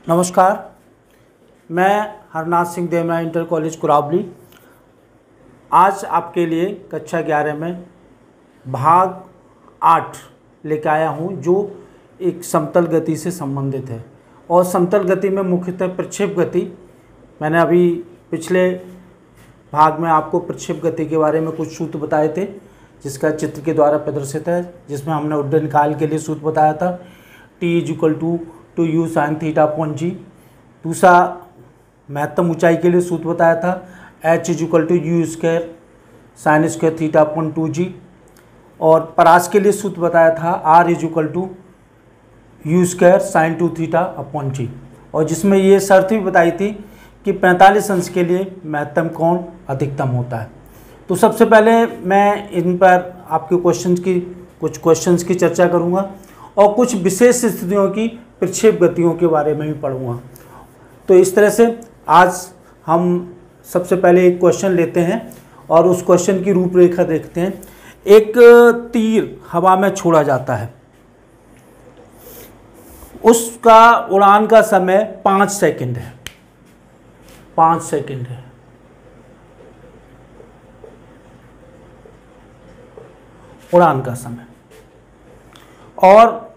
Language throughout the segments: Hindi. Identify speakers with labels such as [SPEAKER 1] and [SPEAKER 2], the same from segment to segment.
[SPEAKER 1] नमस्कार, मैं हरनाथ सिंह देवना इंटर कॉलेज कुरावली आज आपके लिए कक्षा 11 में भाग 8 लेकर आया हूं, जो एक समतल गति से संबंधित है। और समतल गति में मुख्यतः प्रक्षेप गति, मैंने अभी पिछले भाग में आपको प्रक्षेप गति के बारे में कुछ सूत्र बताए थे, जिसका चित्र के द्वारा प्रदर्शित है, जिसमें हमने उड्डयन काल के लिए सूत्र बताया था T=2u sin थीटा अपॉन जी। दूसरा महत्तम ऊंचाई के लिए सूत्र बताया था H=u² sin square theta upon 2g। और परास के लिए सूत्र बताया था R=u² sin 2 theta upon G. और जिसमें ये शर्त भी बताई थी कि 45 अंश के लिए महत्तम कोण अधिकतम होता है। तो सबसे पहले मैं इन पर आपके कुछ क्वेश्चंस की चर्चा करूंगा और कुछ विशेष स्थितियों की प्रक्षेप गतियों के बारे में भी पढ़ूंगा। तो इस तरह से आज हम सबसे पहले एक क्वेश्चन लेते हैं और उस क्वेश्चन की रूपरेखा देखते हैं। एक तीर हवा में छोड़ा जाता है, उसका उड़ान का समय 5 सेकंड है। 5 सेकंड है। उड़ान का समय, और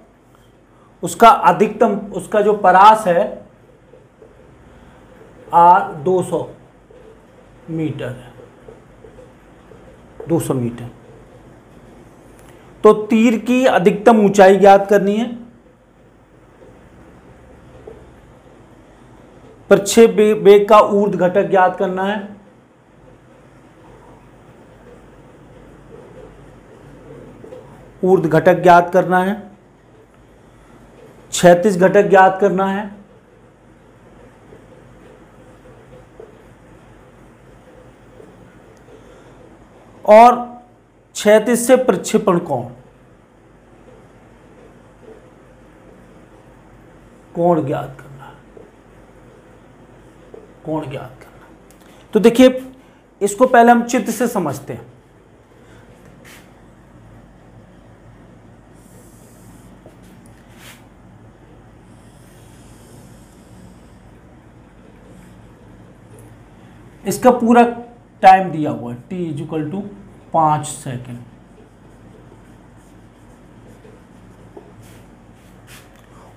[SPEAKER 1] उसका अधिकतम, उसका जो परास है R 200 मीटर है। 200 मीटर। तो तीर की अधिकतम ऊंचाई ज्ञात करनी है, प्रक्षेप वेग का ऊर्ध्व घटक ज्ञात करना है, ऊर्ध्व घटक ज्ञात करना है, क्षैतिज घटक ज्ञात करना है, और क्षैतिज से प्रक्षेपण कोण ज्ञात करना है। कोण ज्ञात करना। तो देखिए, इसको पहले हम चित्र से समझते हैं। इसका पूरा टाइम दिया हुआ है T=5 सेकेंड।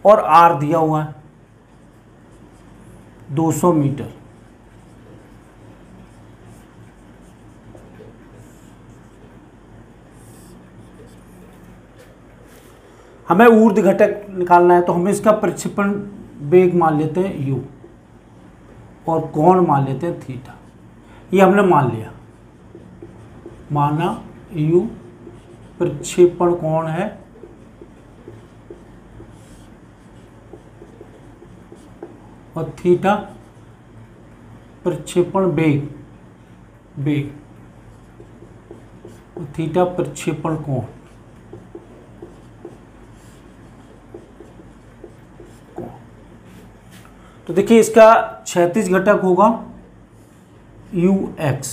[SPEAKER 1] और R दिया हुआ है 200 मीटर। हमें ऊर्ध्व घटक निकालना है, तो हमें इसका प्रक्षेपण वेग मान लेते हैं u और कोण मान लेते हैं थीटा। ये हमने मान लिया, माना u प्रक्षेपण कोण है और थीटा प्रक्षेपण वेग और थीटा प्रक्षेपण कोण। तो देखिए, इसका क्षैतिज घटक होगा ux,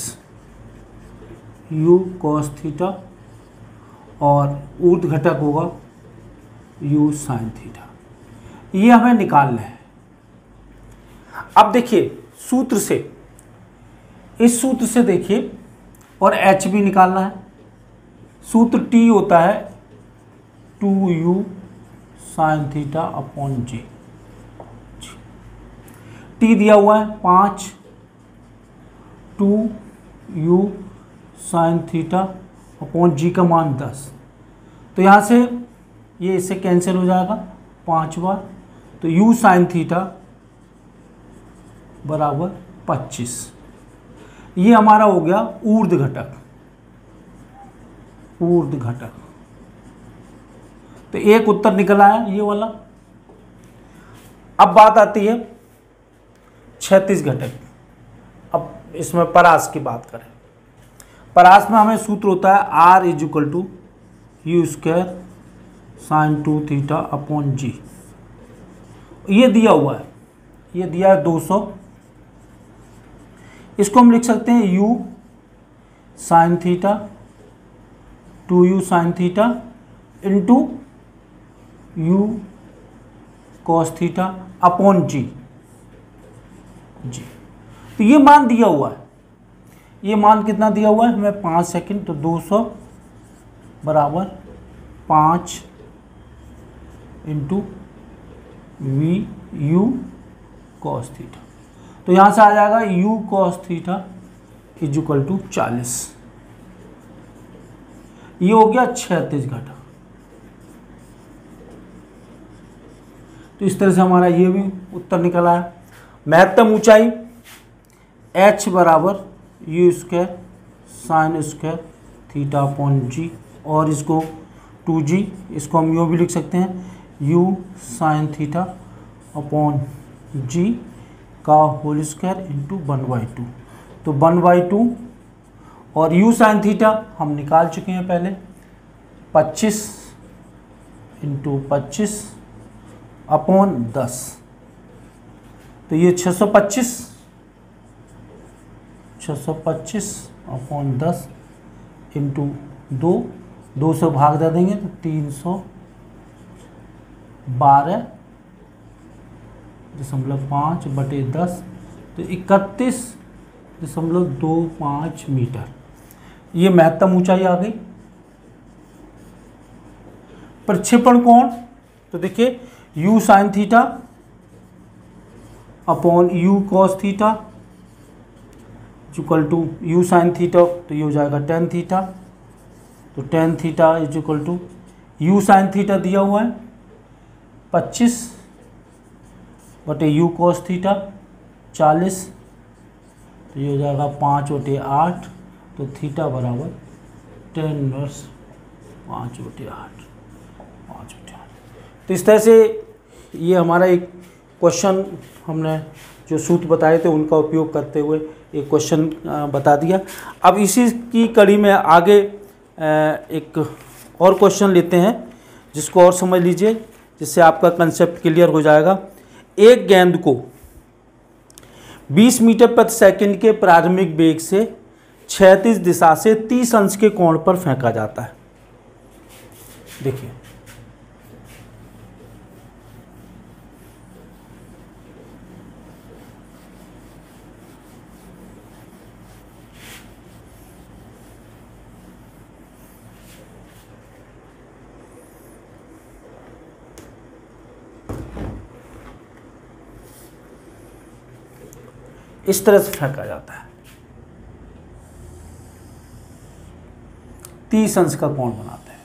[SPEAKER 1] u cos थीटा, और ऊर्ध्व घटक होगा u sin थीटा। ये हमें निकालना है। अब देखिए सूत्र से, इस सूत्र से देखिए, और h भी निकालना है। सूत्र T होता है 2u sin थीटा अपॉन जी। T दिया हुआ है 5, 2u sin थीटा अपॉन जी का मान 10। तो यहाँ से ये इससे कैंसिल हो जाएगा 5 बार, तो u sin थीटा बराबर 25। ये हमारा हो गया ऊर्ध्व घटक। ऊर्ध्व घटक। तो एक उत्तर निकल आया ये वाला। अब बात आती है क्षैतिज घटक। अब इसमें परास की बात करें। परास में हमें सूत्र होता है R=u² sin 2 theta upon G. ये दिया हुआ है, ये दिया है 200। इसको हम लिख सकते हैं u sin theta 2u sin theta into u cos theta upon G. तो ये मान दिया हुआ है, ये मान कितना दिया हुआ है हमें 5 सेकंड, तो 200 बराबर 5 into v u cos theta. तो यहाँ से आ जाएगा u cos theta equal to 40। ये हो गया 36 घटा। तो इस तरह से हमारा ये भी उत्तर निकल आया। महत्तम ऊंचाई h बराबर you square sine square theta upon G, और इसको 2g, इसको हम यू भी लिख सकते हैं u साइन थीटा अपॉन जी का होल स्क्वायर इंटू 1/2। तो 1/2 और u साइन थीटा हम निकाल चुके हैं पहले, 25 इंटू 25 अपॉन 10। तो ये 625 अपॉन 10 इंटू 2 से भाग दे देंगे तो 312.5/10, तो 31.25 मीटर। ये महत्तम ऊंचाई आ गई। प्रक्षेपण कोण, तो देखिए u sine theta upon u cos theta equal to u sine theta, तो ये हो जाएगा tan थीटा। तो tan theta is equal to u sine theta दिया हुआ है 25 बटे u कॉस थीटा 40, तो ये हो जाएगा 5/8। तो थीटा बराबर tan इनवर्स 5/8। तो इस तरह से ये हमारा एक क्वेश्चन, हमने जो सूत्र बताए थे उनका उपयोग करते हुए एक क्वेश्चन बता दिया। अब इसी की कड़ी में आगे एक और क्वेश्चन लेते हैं, जिसको और समझ लीजिए, जिससे आपका कंसेप्ट क्लियर हो जाएगा। एक गेंद को 20 मीटर प्रति सेकंड के प्रारंभिक वेग से क्षैतिज दिशा से 30 अंश के कोण पर फेंका जाता है। देखिए इस तरह से फेंका जाता है, 30 अंश का कोण बनाते हैं।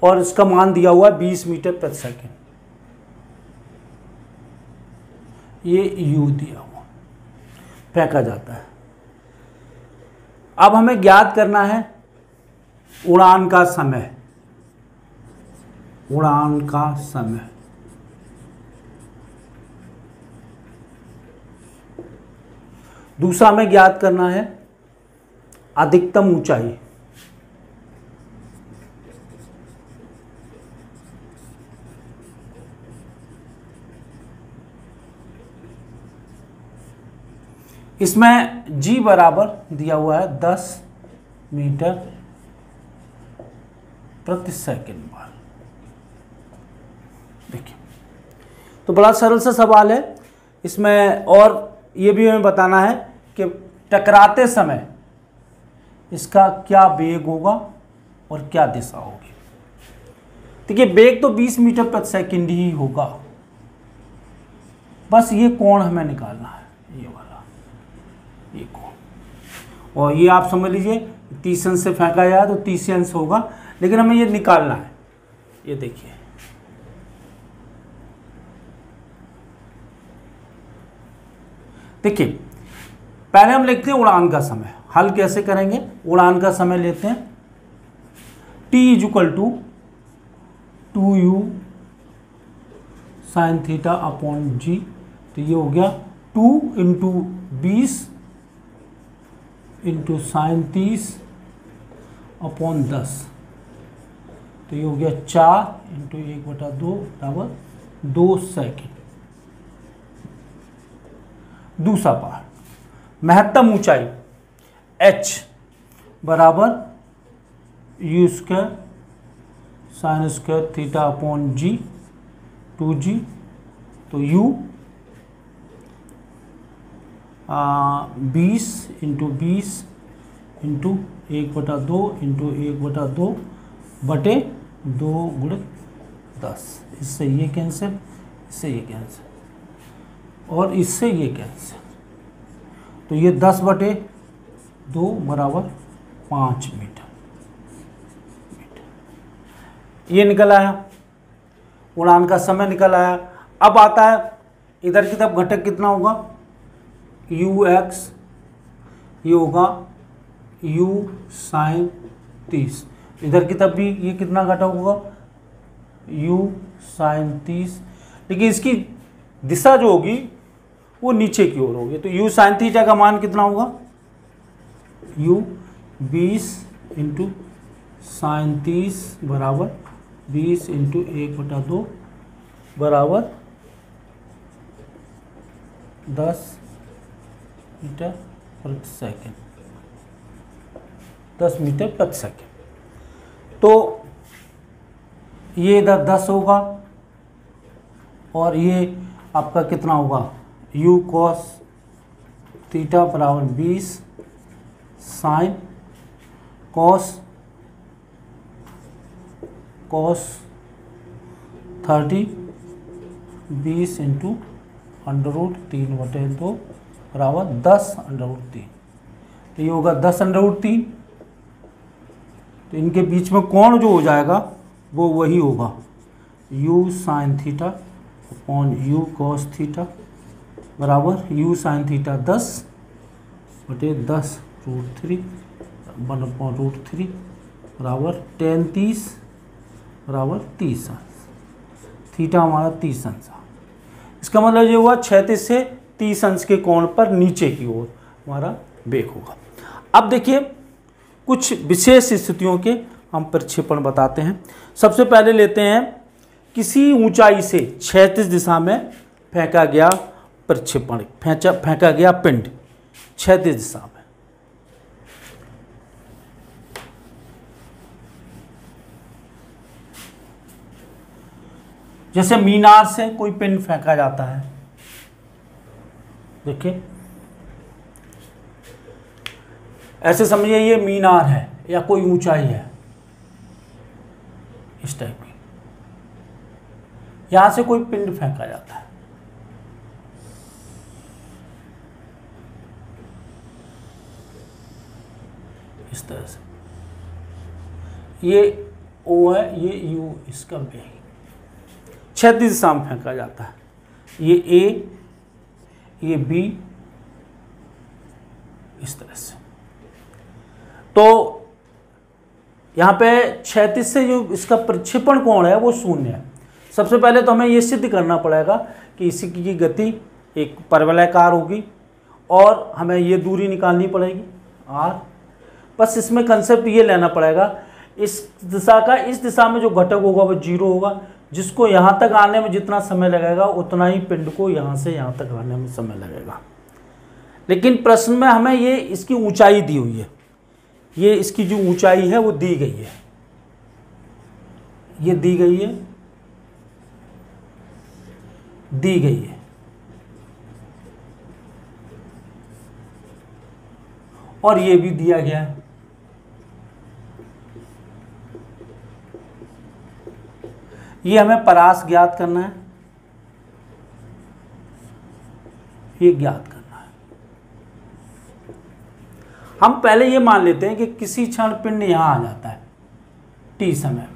[SPEAKER 1] और इसका मान दिया हुआ 20 मीटर प्रति सेकंड, ये u दिया हुआ, फेंका जाता है। अब हमें ज्ञात करना है उड़ान का समय। उड़ान का समय दूसरा हमें ज्ञात करना है अधिकतम ऊंचाई। इसमें g बराबर दिया हुआ है 10 मीटर प्रति सेकंड बार। देखिए तो बड़ा सरल सा सवाल है इसमें, और ये भी हमें बताना है कि टकराते समय इसका क्या वेग होगा और क्या दिशा होगी। देखिए वेग तो 20 मीटर प्रति सेकंड ही होगा, बस ये कोण हमें निकालना है, ये वाला ये कोण। और ये आप समझ लीजिए 30 अंश से फेंका जाए तो 30 अंश होगा, लेकिन हमें ये निकालना है। ये देखिए देखिए पहले हम लिखते हैं उड़ान का समय। हल कैसे करेंगे? उड़ान का समय लेते हैं t is equal to 2u sine theta upon G. तो ये हो गया 2 इंटू 20 इंटू साइन 30 अपॉन 10। तो ये हो गया 4 इंटू 1/2 बराबर 2 सेकेंड। दूसरा पार्ट महत्तम ऊंचाई h बराबर you square sine square theta upon g 2g। तो u 20 इंटू 20 इंटू 1/2 इंटू 1/2 बटे 2 गुणे 10। इससे ये कैंसिल, इससे ये कैंसिल और इससे ये कैंसिल। तो ये 10/2 बराबर 5 मीटर। ये निकल आया, उड़ान का समय निकल आया। अब आता है इधर की तरफ घटक कितना होगा, ux, ये होगा u साइन 30। इधर की तरफ भी ये कितना घटक होगा, u साइन 30, लेकिन इसकी दिशा जो होगी वो नीचे की ओर होगी। तो u साइन थीटा का मान कितना होगा, u 20 इंटू साइन 30 बराबर 20 इंटू 1/2 बराबर 10 मीटर प्रति सेकेंड, 10 मीटर प्रति सेकेंड। तो ये इधर 10 होगा और ये आपका कितना होगा, u cos थीटा बराबर 20 साइन cos 30 20 इंटू √3/2 बराबर 10√3। तो ये होगा 10√3। तो इनके बीच में कोण जो हो जाएगा वो वही होगा u sine theta upon u cos theta बराबर u साइन थीटा 10/10√3 1/√3 बराबर tan 30 बराबर 30 अंश। थीटा हमारा 30 अंश। इसका मतलब ये हुआ 36 से 30 अंश के कोण पर नीचे की ओर हमारा वेग होगा। अब देखिए कुछ विशेष स्थितियों के हम प्रक्षेपण बताते हैं। सबसे पहले लेते हैं किसी ऊंचाई से क्षैतिज दिशा में फेंका गया प्रक्षेपण, फेंका गया पिंड क्षैतिज दिशा में। जैसे मीनार से कोई पिंड फेंका जाता है, देखिए ऐसे समझिए ये मीनार है या कोई ऊंचाई है इस टाइप की, यहां से कोई पिंड फेंका जाता है। इस तरह से ये O है, ये U, इसका B क्षैतिज दिशा में फेंका जाता है। ये A, ये B, इस तरह से। तो यहाँ पे क्षैतिज से जो इसका प्रक्षेपण कोण है वो 0 है। सबसे पहले तो हमें ये सिद्ध करना पड़ेगा कि इसकी गति एक परवलयाकार होगी और हमें ये दूरी निकालनी पड़ेगी r। बस इसमें कंसेप्ट ये लेना पड़ेगा, इस दिशा का इस दिशा में जो घटक होगा वो 0 होगा, जिसको यहाँ तक आने में जितना समय लगेगा उतना ही पिंड को यहाँ से यहाँ तक आने में समय लगेगा। लेकिन प्रश्न में हमें ये इसकी ऊंचाई दी हुई है, ये इसकी जो ऊंचाई है वो दी गई है, ये दी गई है, दी गई है। और ये भी दिया गया है। ये हमें परास ज्ञात करना है, ये ज्ञात करना है। हम पहले ये मान लेते हैं कि किसी क्षण पिंड यहां आ जाता है t समय में,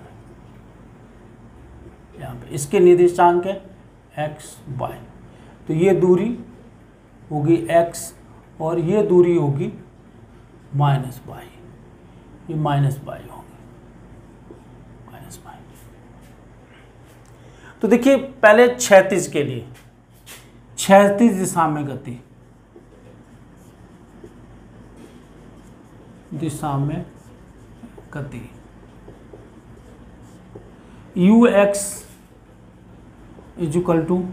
[SPEAKER 1] यहां पे इसके निर्देशांक है x y। तो ये दूरी होगी x और ये दूरी होगी -y, ये -y होगी -y। तो देखिए पहले क्षैतिज के लिए, क्षैतिज दिशा में गति, दिशा में गति ux is equal to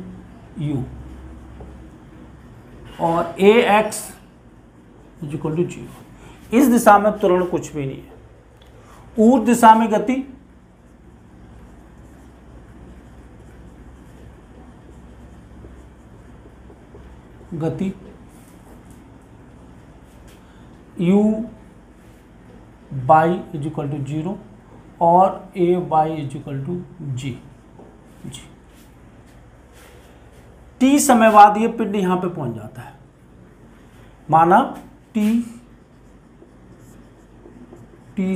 [SPEAKER 1] u और ax इज इक्वल टू 0। इस दिशा में त्वरण कुछ भी नहीं है। ऊर्ध्व दिशा में गति u बाई इजिकल टू 0 और a y is equal to g. t समय बाद ये पिंड यहां पे पहुंच जाता है। माना t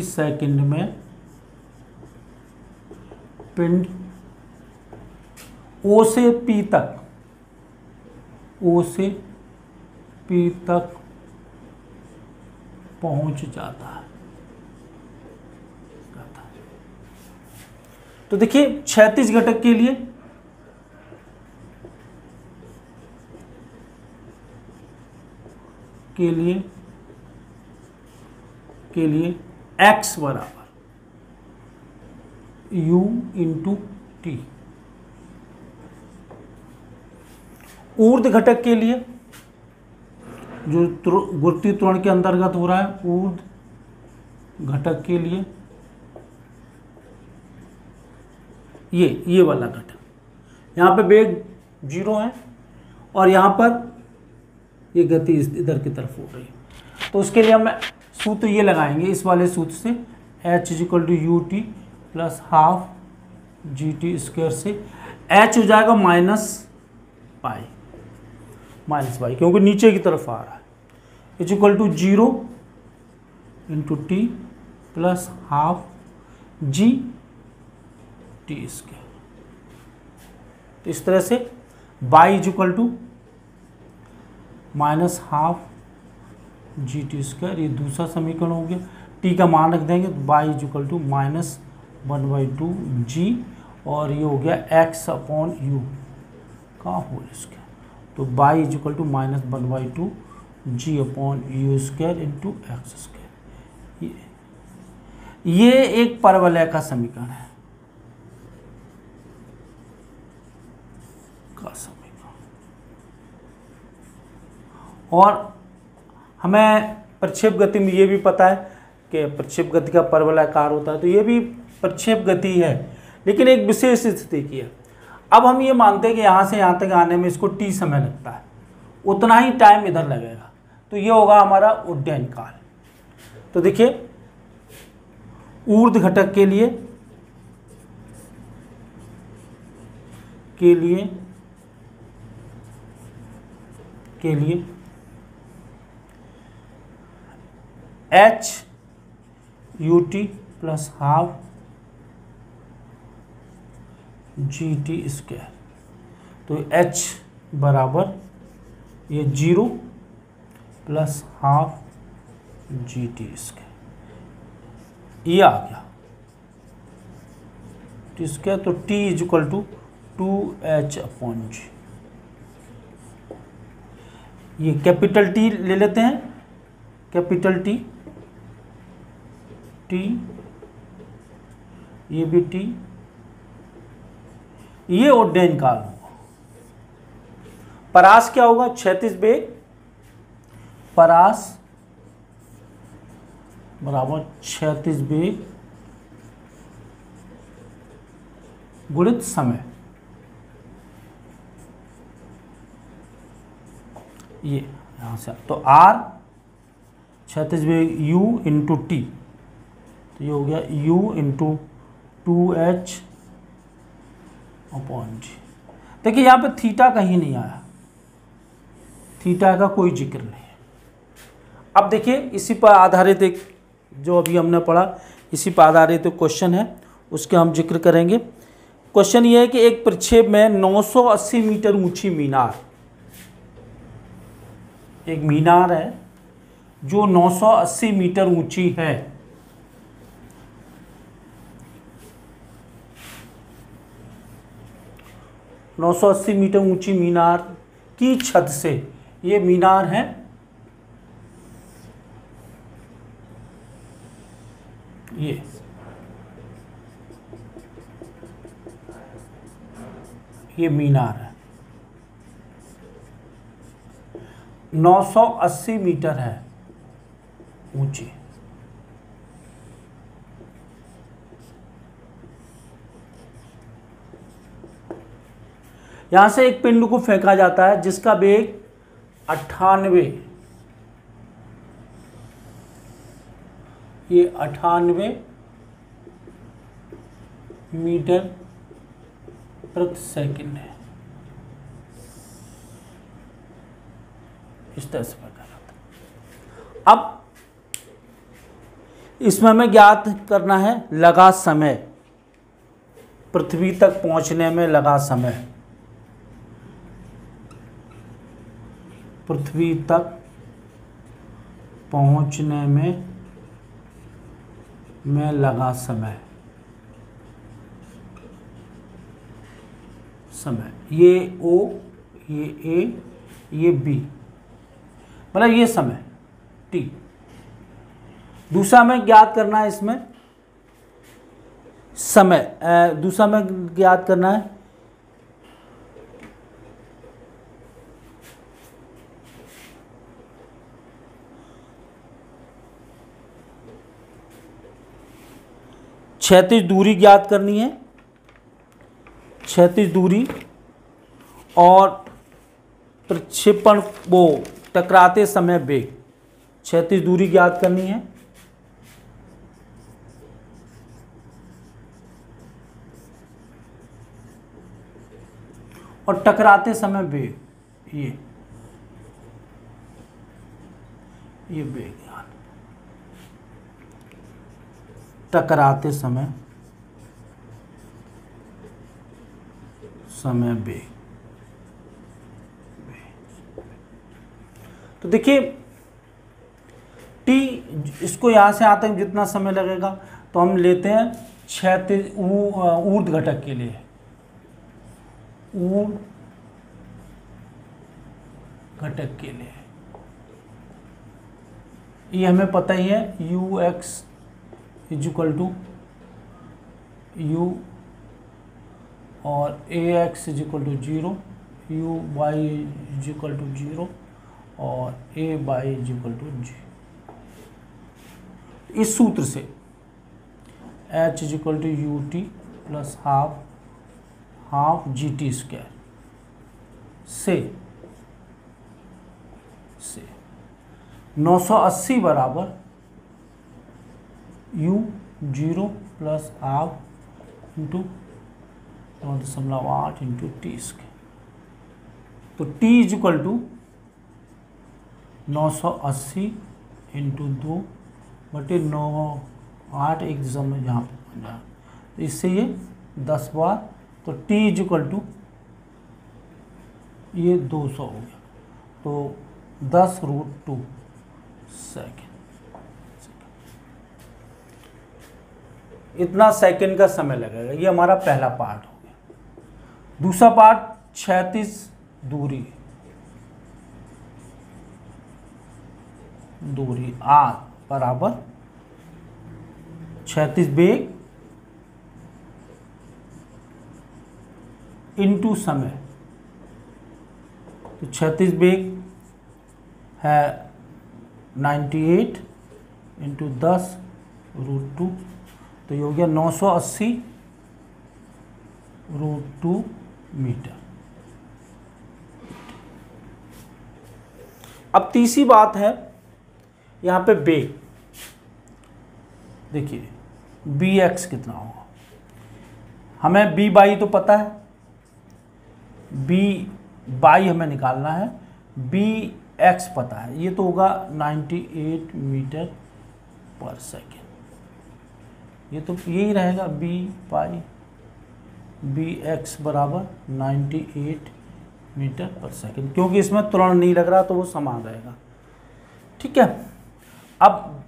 [SPEAKER 1] सेकंड में पिंड O से P तक पहुंच जाता है। तो देखिए क्षैतिज घटक के लिए x बराबर u इंटू टी। ऊर्ध्व घटक के लिए जो गुरुत्वीय त्वरण के अंतर्गत हो रहा है, ऊर्ध्व घटक के लिए ये वाला घटक, यहाँ पे वेग 0 है और यहाँ पर ये गति इधर की तरफ हो रही है। तो उसके लिए हम सूत्र ये लगाएंगे, इस वाले सूत्र से h is equal to u T plus half G T square से h हो जाएगा माइनस पाई क्योंकि नीचे की तरफ आ रहा है, is equal to 0 into t plus half G T square. तो इस तरह से y is equal to minus half G T square, ये दूसरा समीकरण हो गया। टी का मान रख देंगे तो y is equal to minus 1/2 g, और ये हो गया x अपॉन यू का होल स्क्वायर। तो y is equal to minus 1/2 g upon u square into x square. ये एक परवलय का समीकरण है, और हमें प्रक्षेप गति में ये भी पता है कि प्रक्षेप गति का परवलयाकार होता है, तो ये भी प्रक्षेप गति है, लेकिन एक विशेष स्थिति की है। अब हम ये मानते हैं कि यहाँ से यहाँ तक आने में इसको t समय लगता है, उतना ही टाइम इधर लगेगा, तो ये होगा हमारा उड्डयन काल। तो देखिए ऊर्ध्व घटक के लिए h U T plus half G T square. तो h बराबर ये 0 plus half G T square, ये आ गया टी स्क्वायर। तो t is equal to 2h upon G. ये कैपिटल T ले लेते हैं, कैपिटल T, ये भी T, ये उड्डयन काल होगा। परास क्या होगा? क्षैतिज वेग, परास बराबर क्षैतिज वेग गुणित समय। ये यहाँ से तो R क्षैतिज वेग U इंटू टी, तो ये हो गया U इंटू 2h अपॉन जी। देखिए यहाँ पे थीटा कहीं नहीं आया, थीटा का कोई जिक्र नहीं है। अब देखिए इसी पर आधारित एक जो अभी हमने पढ़ा, इसी पर आधारित एक क्वेश्चन है, उसके हम जिक्र करेंगे। क्वेश्चन ये है कि एक प्रक्षेप में 980 मीटर ऊंची मीनार, एक मीनार है जो 980 मीटर ऊंची है, मीटर ऊंची मीनार की छत से, ये मीनार है, ये मीनार है, 980 मीटर है ऊंची। यहां से एक पिंड को फेंका जाता है जिसका वेग 98, ये 98 मीटर प्रति सेकंड है। इस तरह से फेंका जाता है। अब इसमें हमें ज्ञात करना है लगा समय, पृथ्वी तक पहुंचने में लगा समय, पृथ्वी तक पहुंचने में लगा समय, ये O, ये A, ये B, मतलब ये समय T। दूसरा हमें ज्ञात करना है इसमें समय, दूसरा हमें ज्ञात करना है क्षैतिज दूरी ज्ञात करनी है, क्षैतिज दूरी और प्रक्षेपण वो टकराते समय वेग, क्षैतिज दूरी ज्ञात करनी है और टकराते समय वेग, ये वेग, टकराते समय वेग। तो देखिए T, इसको यहां से आते हैं जितना समय लगेगा तो हम लेते हैं क्षैतिज ऊर्ध्व घटक के लिए, ऊर्ध्व घटक के लिए ये हमें पता ही है, ux इक्वल टू u और ax equal to 0, uy equal to 0 और ay इक्वल टू 0। इस सूत्र से h equal to ut plus half gt square से 980 बराबर u0 plus half into 9.8 into t square. तो t इक्वल टू 980 इंटू 2 बटे 9.8, एक दशमलव यहाँ पर बन जाए, तो इससे ये 10 बार, तो t इक्वल टू ये 200 हो गया, तो 10√2 सेकेंड, इतना सेकेंड का समय लगेगा। ये हमारा पहला पार्ट हो गया। दूसरा पार्ट क्षैतिज दूरी r बराबर क्षैतिज वेग इंटू समय। तो क्षैतिज वेग है 98 इंटू 10√2, तो ये हो गया 980√2 मीटर। अब तीसरी बात है यहाँ पे वेग, देखिए bx कितना होगा, हमें b बाई तो पता है, b बाई हमें निकालना है, bx पता है, ये तो होगा 98 मीटर पर सेकेंड, ये तो यही रहेगा b पाई bx बराबर 98 मीटर पर सेकेंड, क्योंकि इसमें त्वरण नहीं लग रहा तो वो समान रहेगा। ठीक है, अब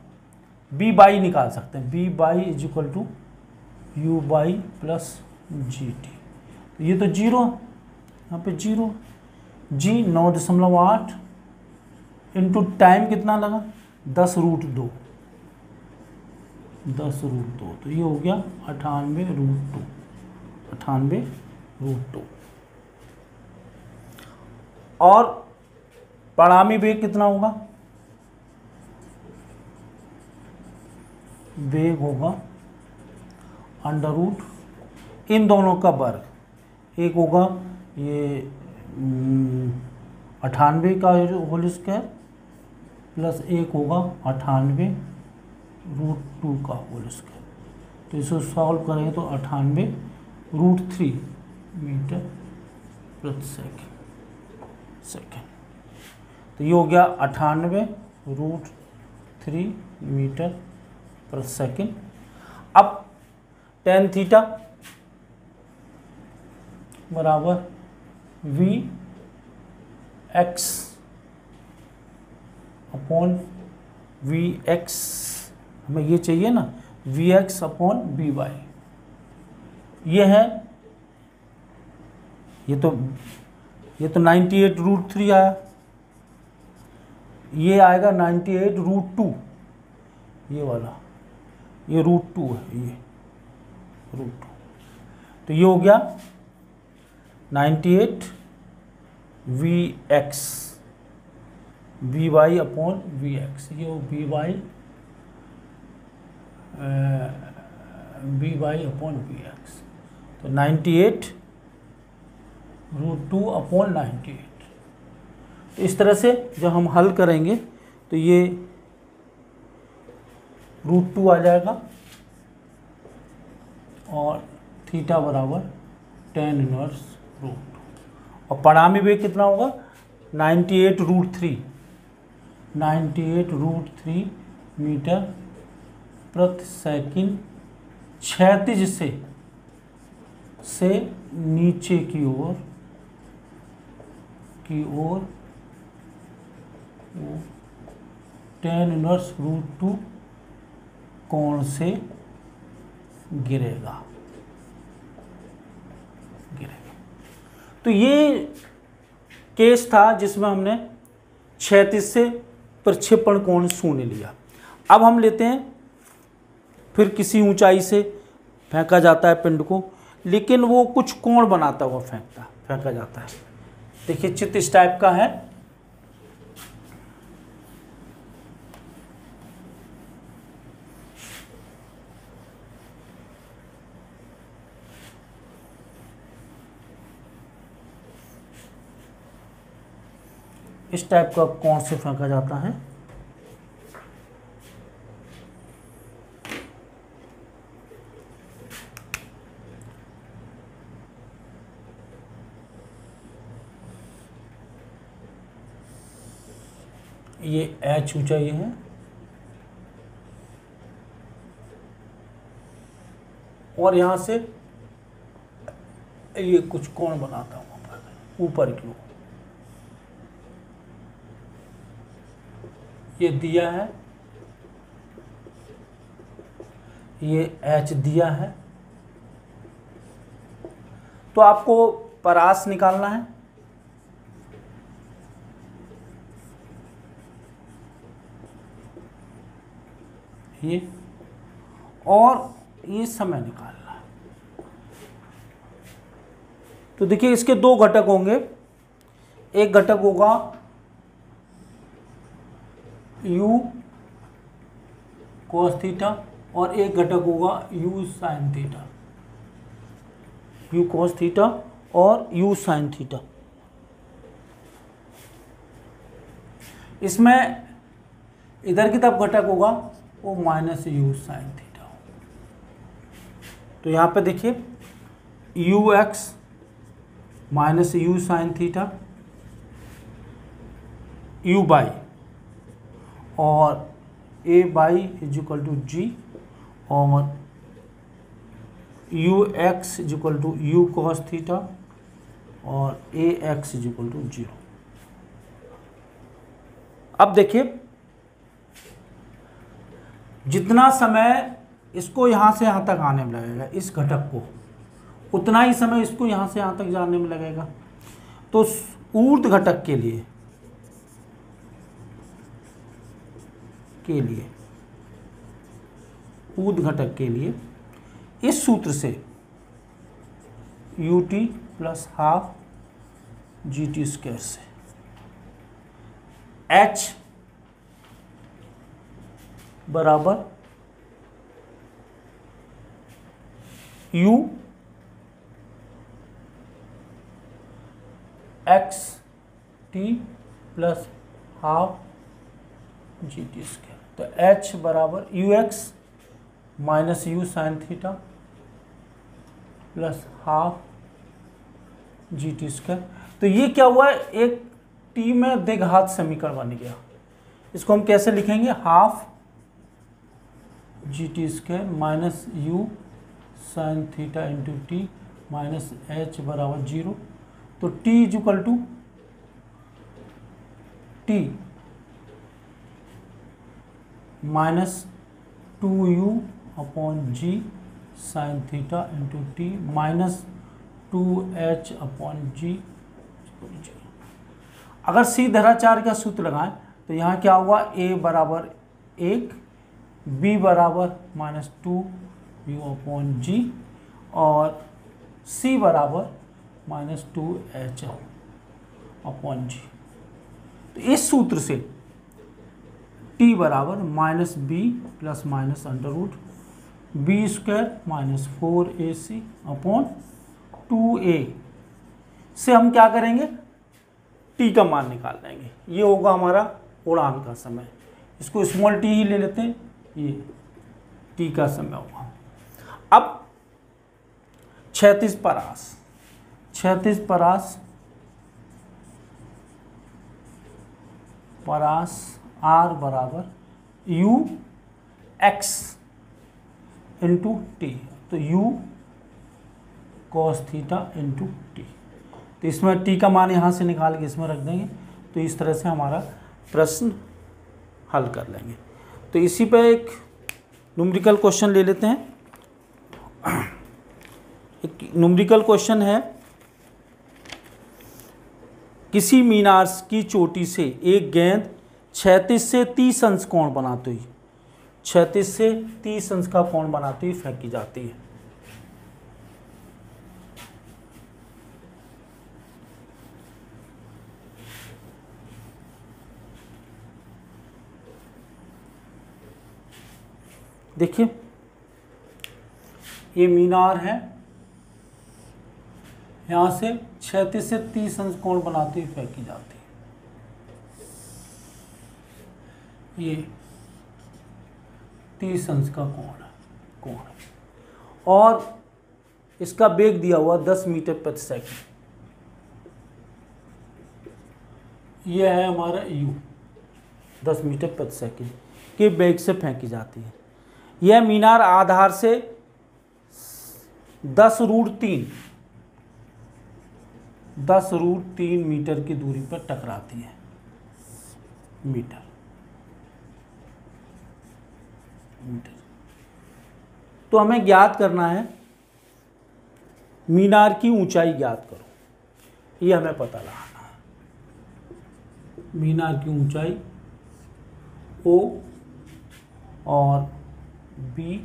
[SPEAKER 1] b बाई निकाल सकते हैं, b y is equal to u y plus g t, तो ये तो 0, यहाँ पे 0, g 9.8 इंटू टाइम कितना लगा 10√2, तो ये हो गया 98√2। और परिणामी वेग कितना होगा, वेग होगा अंडर रूट इन दोनों का वर्ग, एक होगा ये 98 का होल स्क्वायर प्लस एक होगा 98√2 का होल स्क्वायर। तो इसे सॉल्व करेंगे तो 98√3 मीटर प्रति सेकेंड। तो ये हो गया 98√3 मीटर प्रति सेकेंड। अब tan थीटा बराबर v x upon we x, हमें ये चाहिए ना, v x upon v y. ये है, ये तो 98√3 आया, ये आएगा 98√2, ये वाला, ये √2 है, ये √2। तो ये हो गया 98 V X V Y upon we X, ये V Y upon we X. तो 98√2 अपॉन 98। तो इस तरह से जब हम हल करेंगे तो ये √2 आ जाएगा और थीटा बराबर tan इनवर्स √2। और परिणामी वेग कितना होगा 98√3 मीटर प्रति सेकंड क्षैतिज से नीचे की ओर वो tan इनवर्स √2 कोण से गिरेगा। तो ये केस था जिसमें हमने क्षैतिज से प्रक्षेपण कोण 0 लिया। अब हम लेते हैं फिर किसी ऊंचाई से फेंका जाता है पिंड को, लेकिन वो कुछ कोण बनाता हुआ फेंका जाता है। देखिए चित्र इस टाइप का है। इस टाइप का कोण से फेंका जाता है। ये h ऊंचाई है और यहां से ये कुछ कोण बनाता हूं ऊपर की ओर। ये दिया है, ये h दिया है। तो आपको परास निकालना है। ये और ये समय निकालना है। तो देखिए इसके दो घटक होंगे, एक घटक होगा u cos थीटा और एक घटक होगा u sin theta, u cos theta और u sin थीटा। इसमें इधर की तरफ घटक होगा वो माइनस u sin थीटा। तो यहाँ पे देखिए ux minus u sin theta u y और a y is equal to g और ux is equal to u cos theta और ax इजिकल टू 0। अब देखिए जितना समय इसको यहाँ से यहाँ तक आने में लगेगा, इस घटक को, उतना ही समय इसको यहाँ से यहाँ तक जाने में लगेगा। तो ऊर्ध्व घटक के लिए ऊर्ध्व घटक के लिए इस सूत्र से ut plus half GT square से h बराबर u x T plus half G T square. तो h बराबर you x minus U sine theta plus half G T square. तो ये क्या हुआ, एक टी में द्विघात समीकरण बन गया। इसको हम कैसे लिखेंगे, half G T square minus U sine theta into T minus H बराबर 0। तो t is equal to T minus 2u upon G sine theta into T minus 2h upon G. अगर सीधराचार का सूत्र लगाएं तो यहाँ क्या हुआ, a बराबर 1, b बराबर माइनस 2u अपॉन जी और c बराबर माइनस 2h अपॉन जी। तो इस सूत्र से t बराबर minus b plus minus under root b square minus 4ac अपॉन 2a से हम क्या करेंगे, t का मान निकाल लेंगे। ये होगा हमारा उड़ान का समय, इसको स्मॉल t ही ले लेते हैं, ये t का समय होगा। अब क्षैतिज परास r बराबर u x इंटू टी। तो u cos theta into t. तो इसमें t का मान यहाँ से निकाल के इसमें रख देंगे। तो इस तरह से हमारा प्रश्न हल कर लेंगे। तो इसी पे एक न्यूमेरिकल क्वेश्चन ले लेते हैं। एक न्यूमेरिकल क्वेश्चन है, किसी मीनार की चोटी से एक गेंद 36 से 30 अंश कोण बनाती हुई 36 से 30 अंश का कोण बनाती हुई फेंकी जाती है। देखिए ये मीनार है, यहां से 36 से 30 अंश कोण बनाती हुई फेंकी जाती है। ये 30 अंश का कोण है और इसका वेग दिया हुआ 10 मीटर प्रति सेकंड। ये है हमारा u 10 मीटर प्रति सेकंड के वेग से फेंकी जाती है। यह मीनार आधार से 10√3 मीटर की दूरी पर टकराती है। मीटर तो हमें ज्ञात करना है, मीनार की ऊंचाई ज्ञात करो, ये हमें पता लगाना है। मीनार की ऊंचाई O और B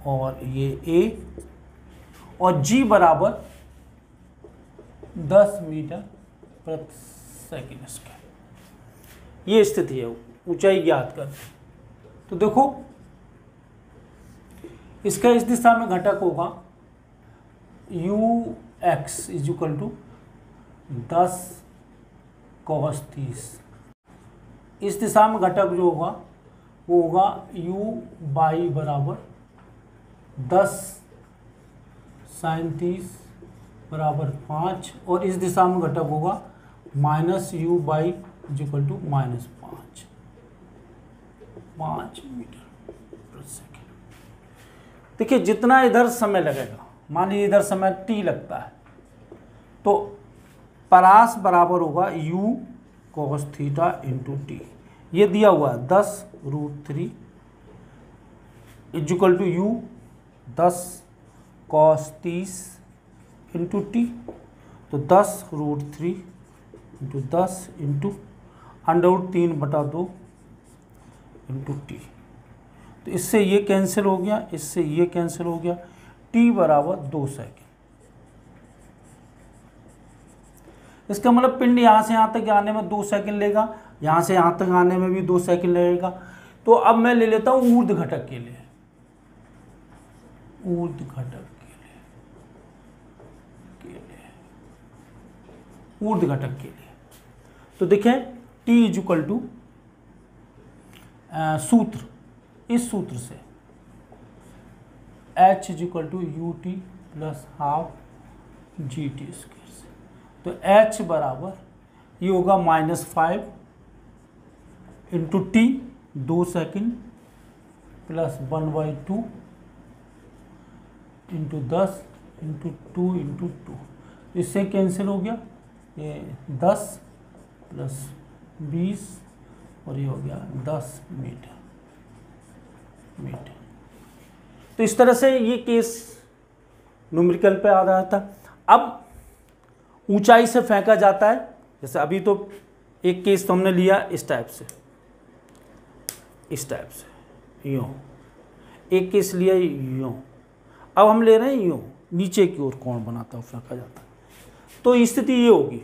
[SPEAKER 1] और ये A और G बराबर 10 मीटर प्रति सेकंड स्क्वायर। ये स्थिति है, ऊंचाई ज्ञात कर। तो देखो इसका इस दिशा में घटक होगा ux is equal to 10 cos 30। इस दिशा में घटक जो होगा वो होगा u बराबर 10 sin 30 बराबर 5 और इस दिशा में घटक होगा minus u is equal to minus 5 metre प्रति सेकेंड। देखिए जितना इधर समय लगेगा, मान लीजिए इधर समय t लगता है, तो परास बराबर होगा u cos theta into t. ये दिया हुआ है 10√3 is equal to u 10 cos 30 into t. तो 10√3 इंटू 10 इंटू √3/2 इंटू टी। तो इससे ये कैंसिल हो गया, इससे ये कैंसिल हो गया। t बराबर 2 सेकेंड। इसका मतलब पिंड यहाँ से यहाँ तक आने में 2 सेकेंड लेगा, यहाँ से यहाँ तक आने में भी 2 सेकेंड लगेगा। तो अब मैं ले लेता हूँ ऊर्ध्व घटक के लिए। ऊर्ध्व घटक ऊर्ध्व घटक के लिए। तो देखें T इज इक्वल टू सूत्र, इस सूत्र से H is equal to u T plus half G T square से। तो H बराबर ये होगा -5 into t 2 second plus 1/2 into 10 into 2 into 2, इससे कैंसिल हो गया, ये 10 प्लस 20 और ये हो गया 10 मीटर। तो इस तरह से ये केस न्यूमेरिकल पे आ रहा था। अब ऊंचाई से फेंका जाता है, जैसे अभी तो एक केस तो हमने लिया इस टाइप से, यूँ, एक केस लिया यूँ, अब हम ले रहे हैं यूँ, नीचे की ओर कोण बनाता है, फेंका जाता है। तो स्थिति ये होगी,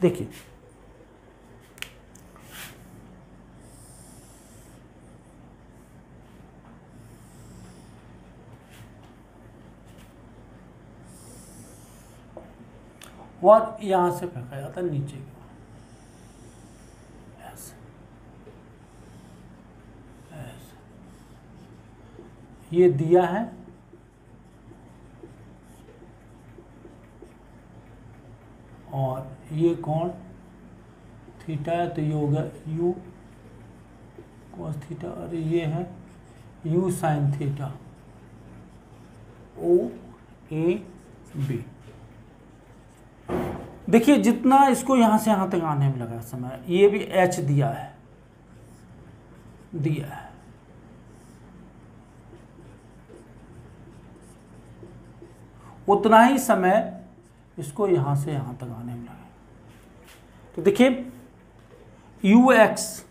[SPEAKER 1] देखिए और यहां से फेंका जाता है नीचे की ओर, ऐसे ऐसे, ये दिया है और ये कोण थीटा है, तो ये होगा यू कॉस थीटा, और ये है u sine theta, O A B. देखिए जितना इसको यहां से यहां तक आने में लगा समय, ये भी एच दिया है, उतना ही समय इसको यहां से यहां तक आने में लगा। तो देखिए u x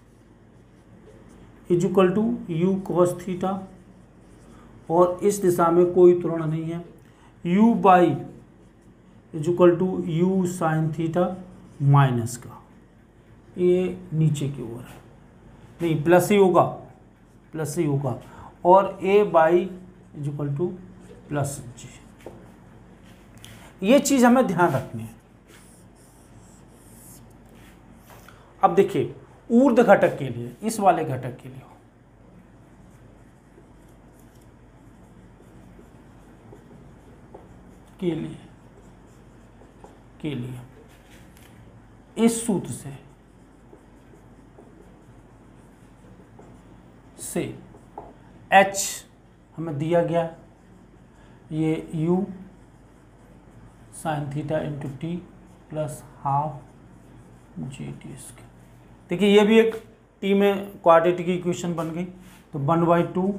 [SPEAKER 1] is equal to u cos theta, और इस दिशा में कोई त्वरण नहीं है, u y is equal to u sine theta minus का, ये नीचे की ओर है, नहीं प्लस ही होगा, और A by is equal to plus G. ये चीज हमें ध्यान रखनी है। अब देखिए ऊर्ध्व घटक के लिए, इस वाले घटक के लिए इस सूत्र से H हमें दिया गया, ये U sine theta into t plus half G T square. देखिए ये भी एक टी में क्वाड्रेटिक इक्वेशन बन गई, तो 1/2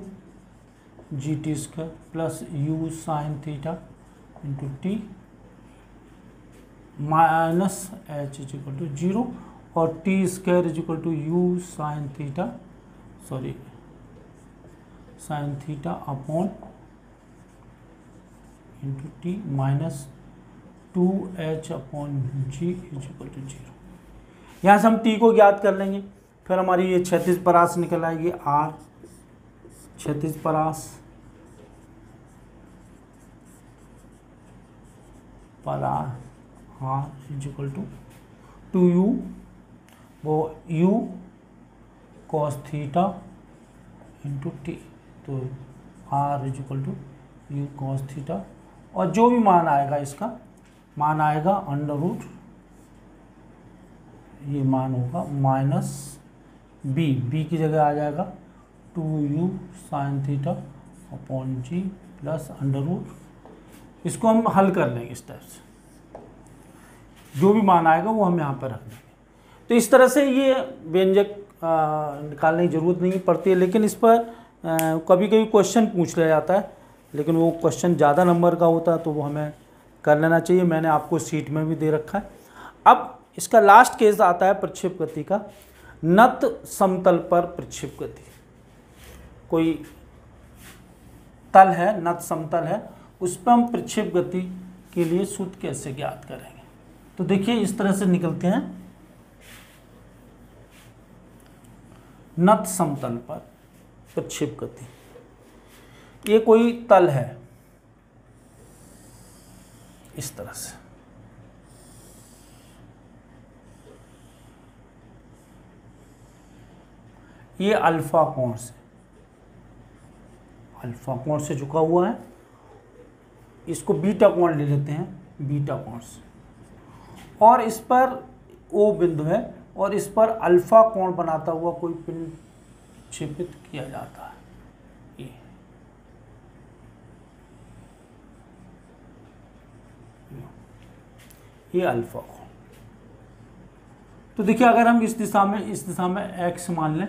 [SPEAKER 1] g T square plus u sine theta into T minus h is equal to 0, और t square is equal to u sine theta upon into T minus 2h upon g is equal to 0। यहाँ से हम t को ज्ञात कर लेंगे, फिर हमारी ये क्षैतिज परास निकल आएगी, r क्षैतिज परास r is equal to 2u, वो u cos theta into t, तो r is equal to u cos theta, और जो भी मान आएगा इसका मान आएगा अंडर रूट, ये मान होगा माइनस बी की जगह आ जाएगा 2u साइन थीटा अपॉन जी प्लस अंडर रूट। इसको हम हल कर लेंगे इस टाइप से, जो भी मान आएगा वो हम यहाँ पर रख देंगे। तो इस तरह से ये व्यंजक निकालने की ज़रूरत नहीं पड़ती है, लेकिन इस पर कभी कभी क्वेश्चन पूछ लिया जाता है, लेकिन वो क्वेश्चन ज़्यादा नंबर का होता है तो वो हमें कर लेना चाहिए। मैंने आपको सीट में भी दे रखा है। अब इसका लास्ट केस आता है प्रक्षेप गति का, नत समतल पर प्रक्षेप गति। कोई तल है, नत समतल है, उस पर हम प्रक्षेप गति के लिए सूत्र कैसे ज्ञात करेंगे। तो देखिए इस तरह से निकलते हैं। नत समतल पर प्रक्षेप गति। ये कोई तल है इस तरह से, ये अल्फा कोण से झुका हुआ है, इसको बीटा कोण ले लेते हैं, बीटा कोण से, और इस पर ओ बिंदु है और इस पर अल्फा कोण बनाता हुआ कोई पिंड प्रक्षेपित किया जाता है। ये अल्फा कोण। तो देखिए अगर हम इस दिशा में x मान लें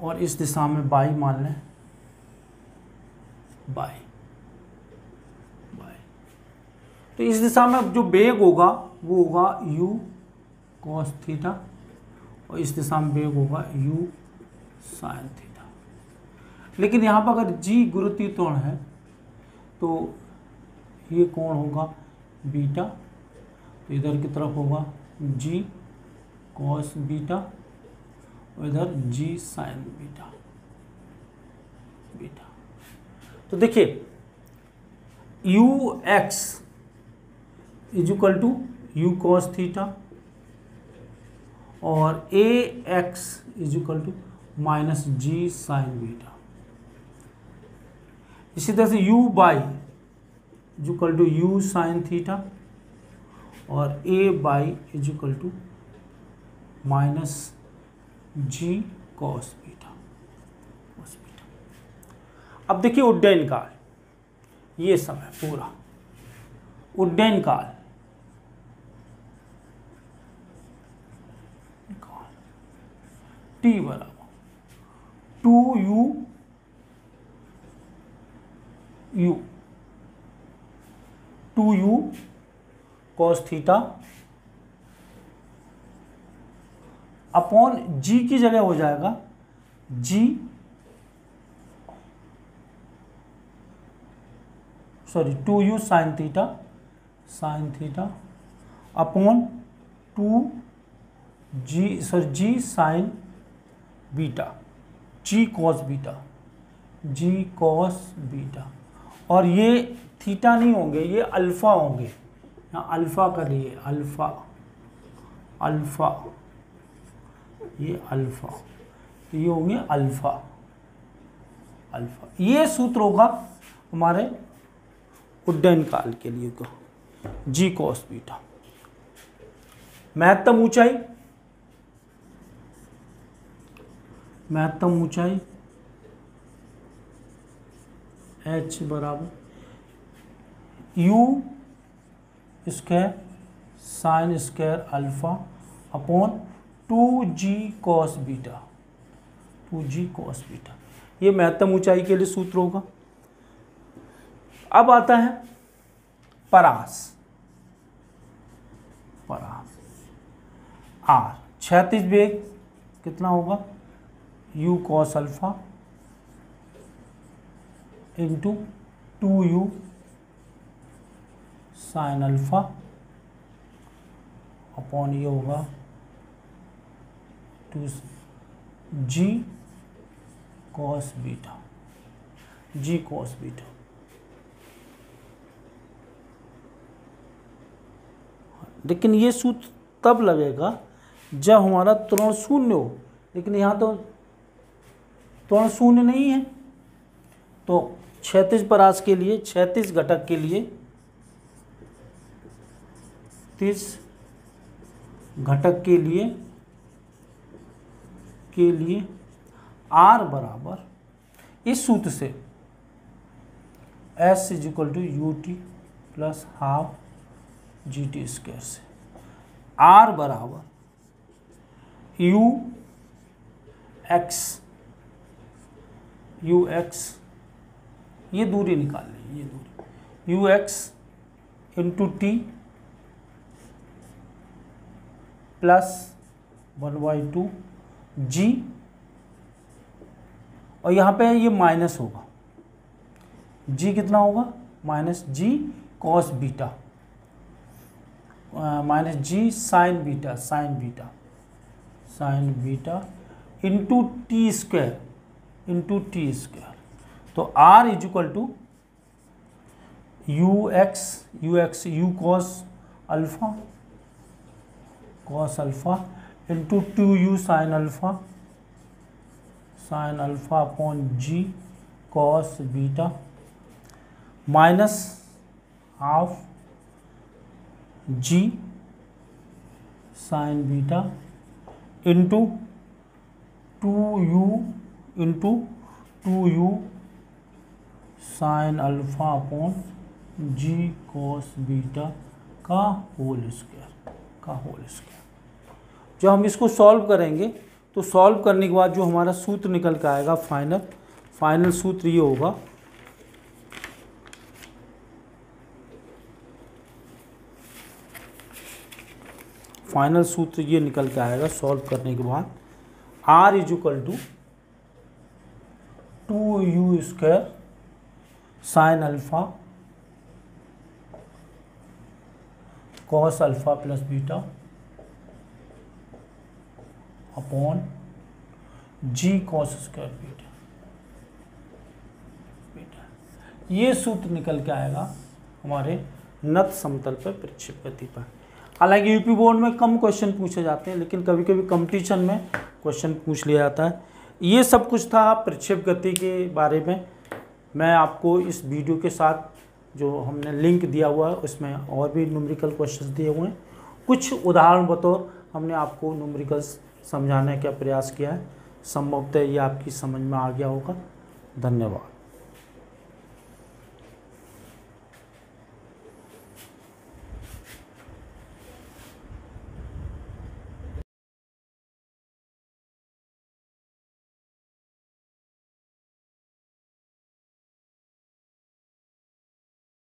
[SPEAKER 1] और इस दिशा में y मान लें, y, तो इस दिशा में जो वेग होगा वो होगा u cos थीटा और इस दिशा में वेग होगा u sin थीटा। लेकिन यहाँ पर अगर g गुरुत्वीय त्वरण है तो ये कोण होगा बीटा, तो इधर की तरफ होगा g cos बीटा और इधर g sin बीटा। तो देखिए ux equal to u cos theta और ax equal to minus g sin beta. इसी तरह से u y equal to u sin theta और a y equal to minus g cos beta. अब देखिए उड्डयन काल, ये समय पूरा उड्डयन काल t बराबर 2u cos theta upon g की जगह हो जाएगा g sorry 2u sin theta upon 2g sin beta, g cos beta, और ये थीटा नहीं होंगे, ये अल्फा होंगे। यहाँ अल्फा का लिए अल्फा, ये अल्फा, तो ये होंगे अल्फा। ये सूत्र होगा हमारे उड्डयन काल के लिए को g cos बीटा। महत्तम ऊंचाई h बराबर u square sine square alpha upon 2g cos beta, ये महत्तम ऊंचाई के लिए सूत्र होगा। अब आता है परास r, क्षैतिज वेग कितना होगा u cos alpha into 2u sine alpha upon ये होगा 2g cos बीटा, लेकिन ये सूत्र तब लगेगा जब हमारा त्वरण शून्य हो, लेकिन यहाँ तो त्वरण शून्य नहीं है। तो क्षैतिज परास के लिए, क्षैतिज घटक के लिए, क्षैतिज घटक के लिए r बराबर इस सूत्र से s equal to ut plus half gt square से r बराबर ux, ये दूरी निकाल लें, ये दूरी ux into t plus 1/2 g, और यहाँ पे ये माइनस होगा, g कितना होगा minus g cos beta minus g sin beta into t square तो r is equal to u x u cos alpha into 2u sine alpha upon g cos beta minus half g sine beta into 2u sine alpha upon g cos beta का होल स्क्वायर। जब हम इसको सॉल्व करेंगे तो सॉल्व करने के बाद जो हमारा सूत्र निकल के आएगा फाइनल सूत्र ये होगा निकल के आएगा सॉल्व करने के बाद r is equal to 2u square sine alpha cos alpha plus beta upon g cos square beta. ये सूत्र निकल के आएगा हमारे नत समतल पर प्रक्षेप गति पर। हालांकि यूपी बोर्ड में कम क्वेश्चन पूछे जाते हैं, लेकिन कभी कभी कंपटीशन में क्वेश्चन पूछ लिया जाता है। ये सब कुछ था प्रक्षेप गति के बारे में। मैं आपको इस वीडियो के साथ जो हमने लिंक दिया हुआ है उसमें और भी न्यूमेरिकल क्वेश्चंस दिए हुए हैं। कुछ उदाहरण बतौर हमने आपको न्यूमेरिकल्स समझाने का प्रयास किया है। संभवतः ये आपकी समझ में आ गया होगा। धन्यवाद।